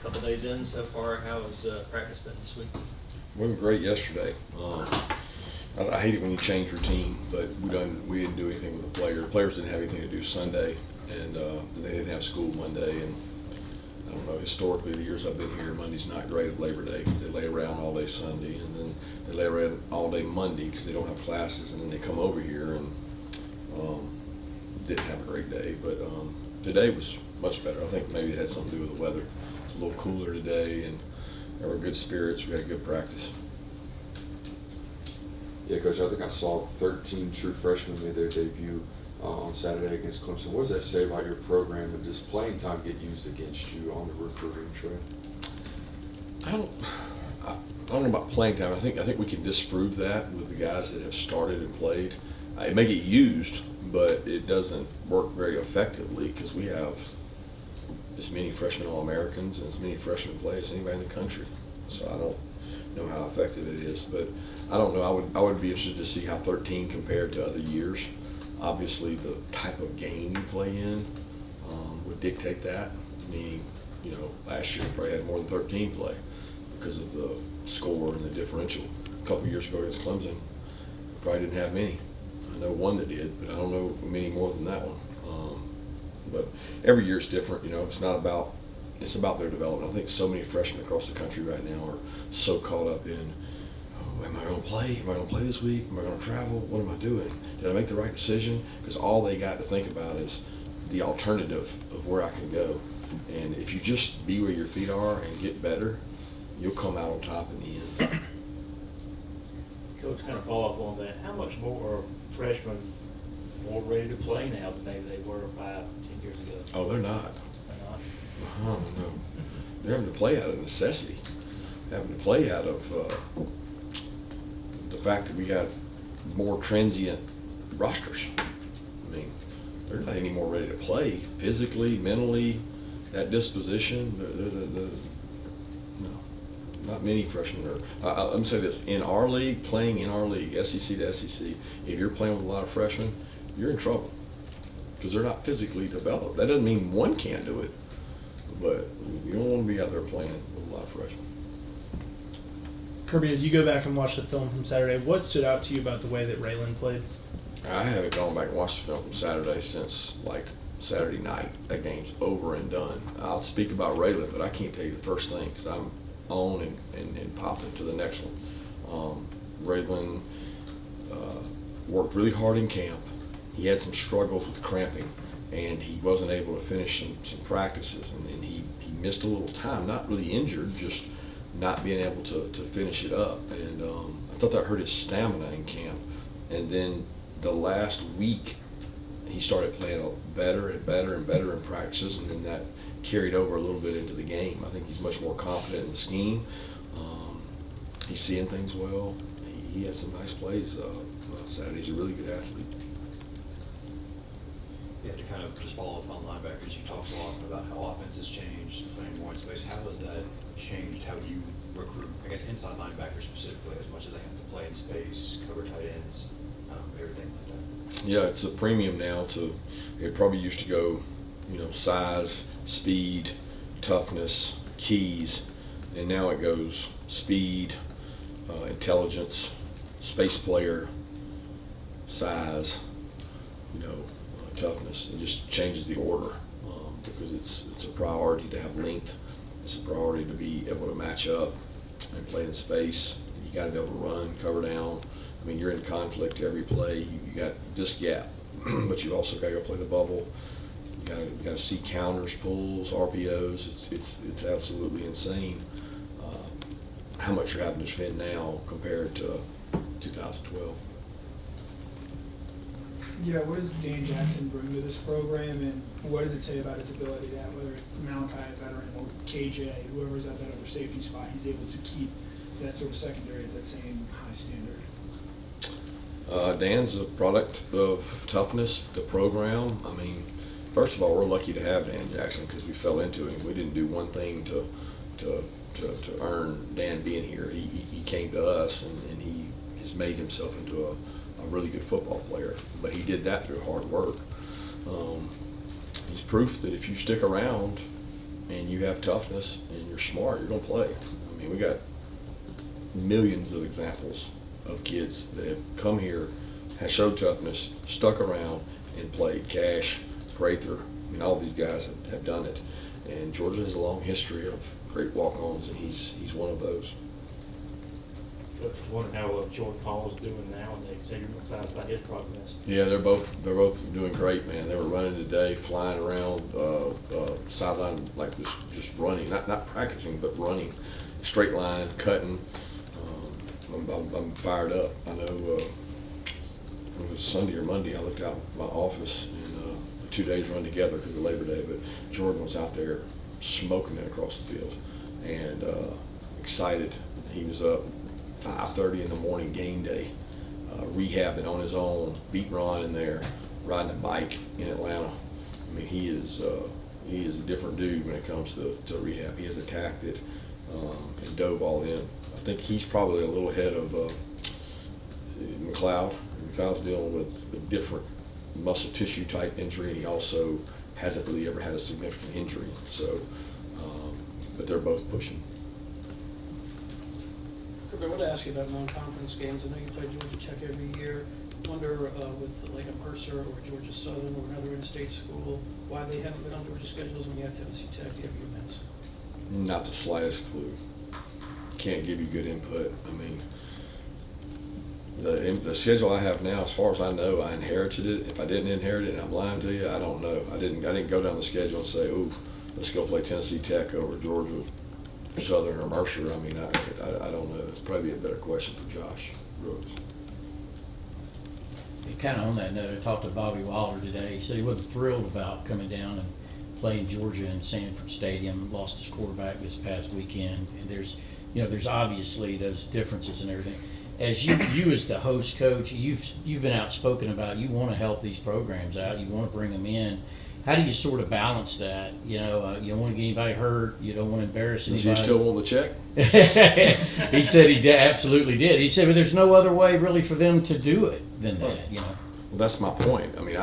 Couple days in so far, how has practice been this week? Wasn't great yesterday. I hate it when you change routine, but we didn't do anything with the players. The players didn't have anything to do Sunday, and they didn't have school Monday. And I don't know, historically, the years I've been here, Monday's not great at Labor Day because they lay around all day Sunday, and then they lay around all day Monday because they don't have classes, and then they come over here and didn't have a great day. But today was much better. I think maybe it had something to do with the weather. It's a little cooler today, and there were good spirits. We had good practice. Yeah, Coach, I think I saw 13 true freshmen made their debut on Saturday against Clemson. What does that say about your program, and does playing time get used against you on the recruiting trail? I don't know about playing time. I think we can disprove that with the guys that have started and played. It may get used, but it doesn't work very effectively because we have as many freshman All-Americans and as many freshmen play as anybody in the country. So I don't know how effective it is, but I don't know. I would be interested to see how 13 compared to other years. Obviously, the type of game you play in would dictate that. Meaning, last year we probably had more than 13 play because of the score and the differential. A couple years ago against Clemson, we probably didn't have many. I know one that did, but I don't know many more than that one. But every year it's different. It's about their development. I think so many freshmen across the country right now are so caught up in, am I going to play? Am I going to play this week? Am I going to travel? What am I doing? Did I make the right decision? Because all they got to think about is the alternative of where I can go. And if you just be where your feet are and get better, you'll come out on top in the end. Coach, kind of follow up on that. How much more are freshmen more ready to play now than maybe they were 5-10 years ago? Oh, they're not. They're not? Oh, no. They're having to play out of necessity. Having to play out of the fact that we got more transient rosters. I mean, they're not any more ready to play physically, mentally, that disposition. No, not many freshmen are. Let me say this: in our league, playing in our league, SEC to SEC, if you're playing with a lot of freshmen, you're in trouble because they're not physically developed. That doesn't mean one can't do it, but you don't want to be out there playing with a lot of freshmen. Kirby, as you go back and watch the film from Saturday, what stood out to you about the way that Raylen played? I haven't gone back and watched the film from Saturday since Saturday night. That game's over and done. I'll speak about Raylen, but I can't tell you the first thing because I'm on and popping to the next one. Raylen worked really hard in camp. He had some struggles with cramping, and he wasn't able to finish some practices, and he missed a little time. Not really injured, just not being able to finish it up. And I thought that hurt his stamina in camp. And then the last week, he started playing better and better and better in practices, and then that carried over a little bit into the game. I think he's much more confident in the scheme. He's seeing things well. He had some nice plays Saturday. He's a really good athlete. Yeah, to kind of just follow up on linebackers, you talked a lot about how offense has changed, playing more in space. How has that changed how you recruit, I guess, inside linebackers specifically, as much as they have to play in space, cover tight ends, everything like that? Yeah, it's a premium now it probably used to go, size, speed, toughness, keys, and now it goes speed, intelligence, space player, size, toughness. It just changes the order because it's a priority to have length. It's a priority to be able to match up and play in space. You got to be able to run, cover down. I mean, you're in conflict every play. You got this gap, but you also got to go play the bubble. You got to see counters, pulls, RPOs. It's absolutely insane how much you're having to spend now compared to 2012. Yeah, what does Dan Jackson bring to this program, and what does it say about his ability that whether it's Malachi, a veteran, or KJ, whoever's at that other safety spot, he's able to keep that sort of secondary at that same high standard? Dan's a product of toughness, the program. I mean, first of all, we're lucky to have Dan Jackson because we fell into him. We didn't do one thing to earn Dan being here. He came to us, and he has made himself into a really good football player, but he did that through hard work. He's proof that if you stick around and you have toughness and you're you're smart, you're going to play. I mean, we got millions of examples of kids that have come here, have showed toughness, stuck around, and played. Cash, Prather, I mean, all these guys have done it. And Georgia has a long history of great walk-ons, and he's one of those. Coach, I was wondering how Joenel is doing now, and Xzavier McLeod about his progress. Yeah, they're both doing great, man. They were running today, flying around sideline like this, just running, not practicing, but running, straight line, cutting. I'm fired up. I know it was Sunday or Monday. I looked out my office, and the 2 days run together because of Labor Day. But Jordan was out there smoking it across the field, and excited. He was up 5:30 in the morning, game day, rehabbing on his own, beat Ron in there, riding a bike in Atlanta. I mean, he is a different dude when it comes to rehab. He has attacked it and dove all in. I think he's probably a little ahead of McLeod. McLeod's dealing with a different muscle tissue type injury, and he also hasn't really ever had a significant injury. So, but they're both pushing. Kirby, I want to ask you about non-conference games. I know you play Georgia Tech every year. I wonder with like a Mercer or Georgia Southern or another in-state school, why they haven't been on Georgia schedules when you have Tennessee Tech every UMass? Not the slightest clue. Can't give you good input. I mean, the schedule I have now, as far as I know, I inherited it. If I didn't inherit it, and I'm lying to you, I don't know. I didn't go down the schedule and say, "Ooh, let's go play Tennessee Tech over Georgia Southern or Mercer." I mean, I don't know. It's probably a better question for Josh Brooks. Kind of on that note, I talked to Bobby Waller today. He said he wasn't thrilled about coming down and playing Georgia in Sanford Stadium. Lost his quarterback this past weekend, and there's obviously those differences and everything. As you as the host coach, you've been outspoken about you want to help these programs out. You want to bring them in. How do you sort of balance that? You don't want to get anybody hurt. You don't want to embarrass anybody. Does he still want the check? He said he absolutely did. He said, but there's no other way really for them to do it than that. Well, that's my point. I mean,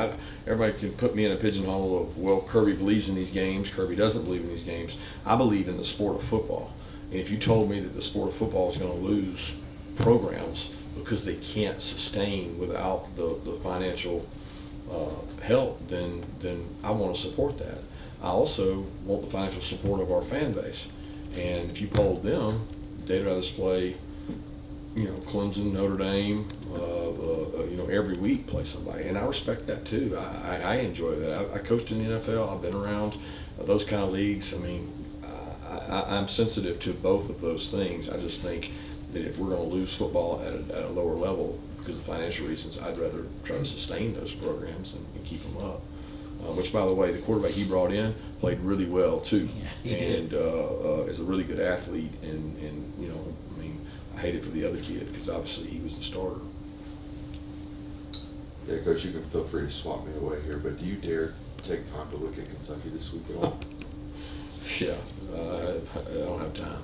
everybody can put me in a pigeonhole of, well, Kirby believes in these games. Kirby doesn't believe in these games. I believe in the sport of football. And if you told me that the sport of football is going to lose programs because they can't sustain without the financial help, then I want to support that. I also want the financial support of our fan base. And if you polled them, they'd rather play, Clemson, Notre Dame, every week play somebody. And I respect that too. I enjoy that. I coached in the NFL. I've been around those kind of leagues. I mean, I'm sensitive to both of those things. I just think that if we're going to lose football at a lower level because of financial reasons, I'd rather try to sustain those programs and keep them up. Which, by the way, the quarterback he brought in played really well too, and is a really good athlete. And I mean, I hate it for the other kid because obviously he was the starter. Yeah, Coach, you can feel free to swap me away here, but do you dare take time to look at Kentucky this week at all? Yeah, I don't have time.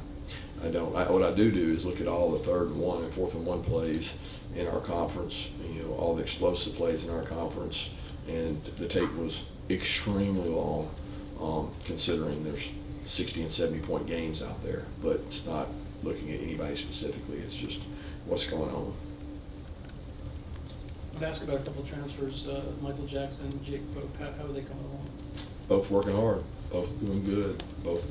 I don't. What I do is look at all the 3rd and 1 and 4th and 1 plays in our conference. All the explosive plays in our conference, and the tape was extremely long, considering there's 60 and 70 point games out there. But it's not looking at anybody specifically. It's just what's going on. I'd ask about a couple of transfers. Michael Jackson, Jake Pope. How are they coming along? Both working hard, both doing good, both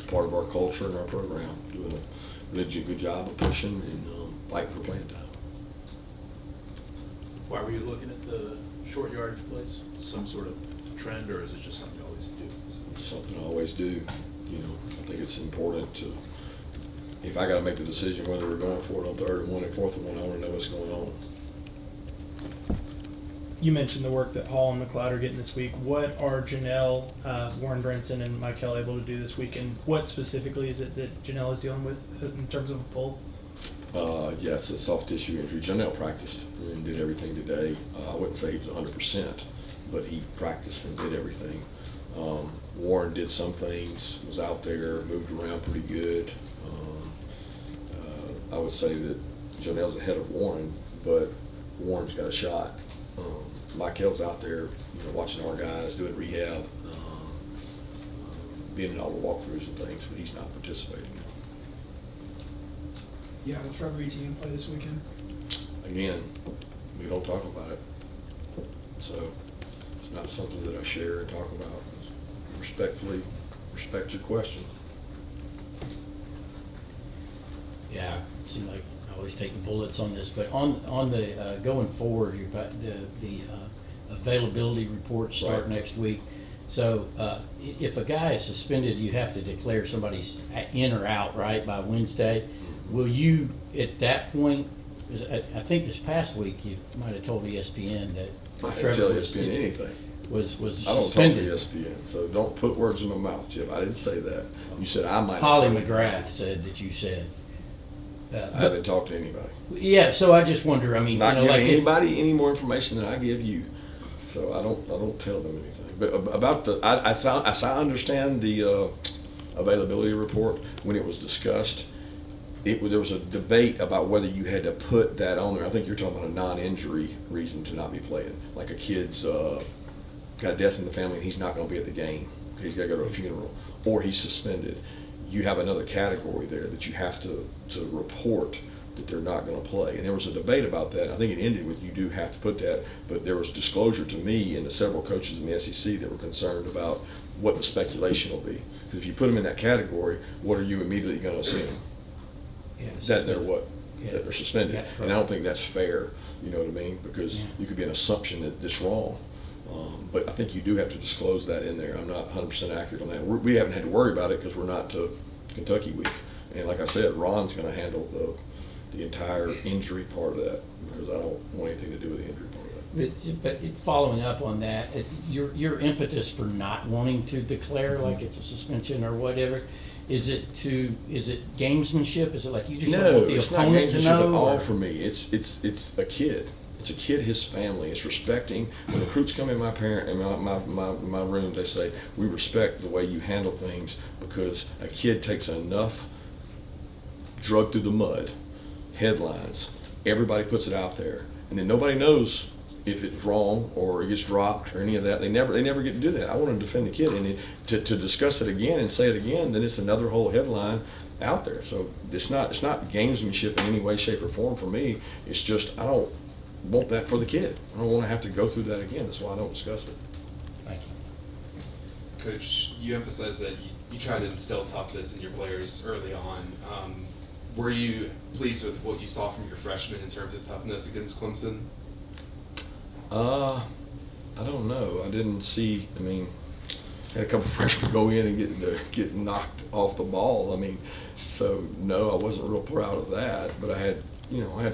part of our culture and our program, doing a really good job of pushing and fighting for playing time. Why were you looking at the short yardage plays? Some sort of trend, or is it just something you always do? It's something I always do. I think it's important to, if I got to make the decision whether we're going for it on 3rd and 1 and 4th and 1, I want to know what's going on. You mentioned the work that Hall and McLeod are getting this week. What are Joenel, Warren Brinson, and Mykel able to do this week, and what specifically is it that Joenel is dealing with in terms of a pull? Yeah, it's a soft tissue injury. Joenel practiced and did everything today. I wouldn't say he was 100%, but he practiced and did everything. Warren did some things, was out there, moved around pretty good. I would say that Joenel's ahead of Warren, but Warren's got a shot. Mykel's out there, watching our guys doing rehab. being in all the walkthroughs and things, but he's not participating. Yeah, will Trevor Etienne play this weekend? Again, we don't talk about it. So it's not something that I share and talk about. Respectfully, respect your question. Yeah, it seems like I always take the bullets on this, but on the going forward, you're about the availability reports start Right. next week. So if a guy is suspended, you have to declare somebody's in or out, right, by Wednesday. Will you, at that point, 'cause I think this past week you might have told ESPN that I didn't Trevor tell was ESPN anything. was I don't talk to suspended. ESPN, so don't put words in my mouth, Jeff. I didn't say that. You said I might. Holly have. McGrath said that you said. I haven't talked to anybody. Yeah, so I just wonder. I mean, Not you know, giving like if, anybody any more information than I give you. So I don't tell them anything. But about as I understand the availability report when it was discussed, there was a debate about whether you had to put that on there. I think you're talking about a non-injury reason to not be playing, like a kid's got a death in the family and he's not going to be at the game because he's got to go to a funeral, or he's suspended. You have another category there that you have to report that they're not going to play. And there was a debate about that. I think it ended with you do have to put that, but there was disclosure to me and to several coaches in the SEC that were concerned about what the speculation will be. Because if you put them in that category, what are you immediately going to assume? yeah, That they're what? Yeah. That they're suspended. Yeah, and I don't think that's fair, you know what I mean? Because Yeah. you could be an assumption that it's wrong. But I think you do have to disclose that in there. I'm not 100% accurate on that. We haven't had to worry about it because we're not to Kentucky week. And like I said, Ron's going to handle the entire injury part of that because I don't want anything to do with the injury part of that. But following up on that, your impetus for not wanting to declare like it's a suspension or whatever, is it gamesmanship? Is it like you just don't No, want the it's not opponent to gamesmanship know? at all or- for me. It's a kid. It's a kid, his family. It's respecting. When recruits come in my room, they say, we respect the way you handle things because a kid takes enough drug through the mud, headlines, everybody puts it out there, and then nobody knows if it's wrong or it gets dropped or any of that. They never get to do that. I want to defend the kid, and to discuss it again and say it again, then it's another whole headline out there. So it's not gamesmanship in any way, shape, or form for me. It's just I don't want that for the kid. I don't want to have to go through that again. That's why I don't discuss it. Thank you. Coach, you emphasized that you try to instill toughness in your players early on. Were you pleased with what you saw from your freshmen in terms of toughness against Clemson? I don't know. I didn't see. I mean, had a couple freshmen go in and get knocked off the ball. I mean, so no, I wasn't real proud of that. But I had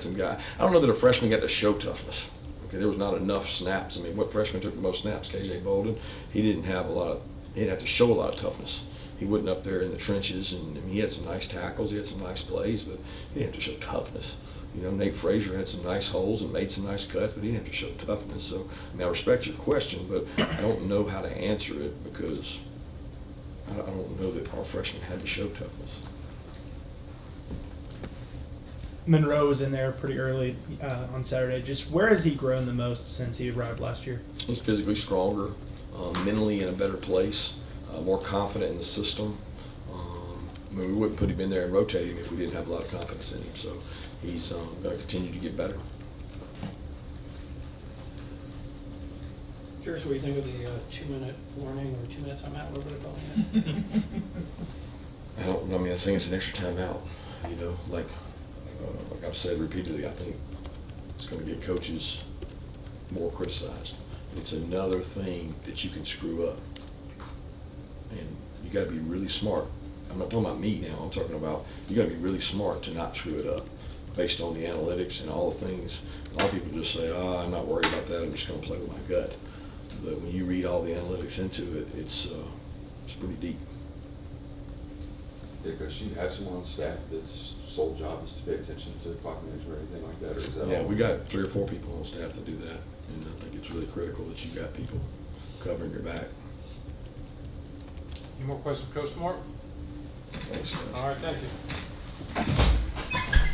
some guy. I don't know that a freshman got to show toughness. Okay, there was not enough snaps. I mean, what freshman took the most snaps? KJ Bolden. He didn't have to show a lot of toughness. He wasn't up there in the trenches, and I mean, he had some nice tackles, he had some nice plays, but he didn't have to show toughness. You know, Nate Frazier had some nice holes and made some nice cuts, but he didn't have to show toughness. So, I mean, I respect your question, but I don't know how to answer it because I don't know that our freshmen had to show toughness. Monroe was in there pretty early on Saturday. Just where has he grown the most since he arrived last year? He's physically stronger, mentally in a better place, more confident in the system. I mean, we wouldn't put him in there and rotate him if we didn't have a lot of confidence in him. So he's going to continue to get better. Curious what you think of the 2-minute warning or 2-minute timeout, whatever they're calling it. I think it's an extra timeout. You know, like I've said repeatedly, I think it's going to get coaches more criticized. It's another thing that you can screw up, and you got to be really smart. I'm not talking about me now. I'm talking about you got to be really smart to not screw it up, based on the analytics and all the things. A lot of people just say, I'm not worried about that. I'm just going to play with my gut. But when you read all the analytics into it, it's pretty deep. Yeah, because you have someone on staff that's sole job is to pay attention to clock management or anything like that, or is that Yeah, all? we got 3 or 4 people on staff that do that, and I think it's really critical that you got people covering your back. Any more questions, Coach Smart? Thanks, guys. All right, thank you.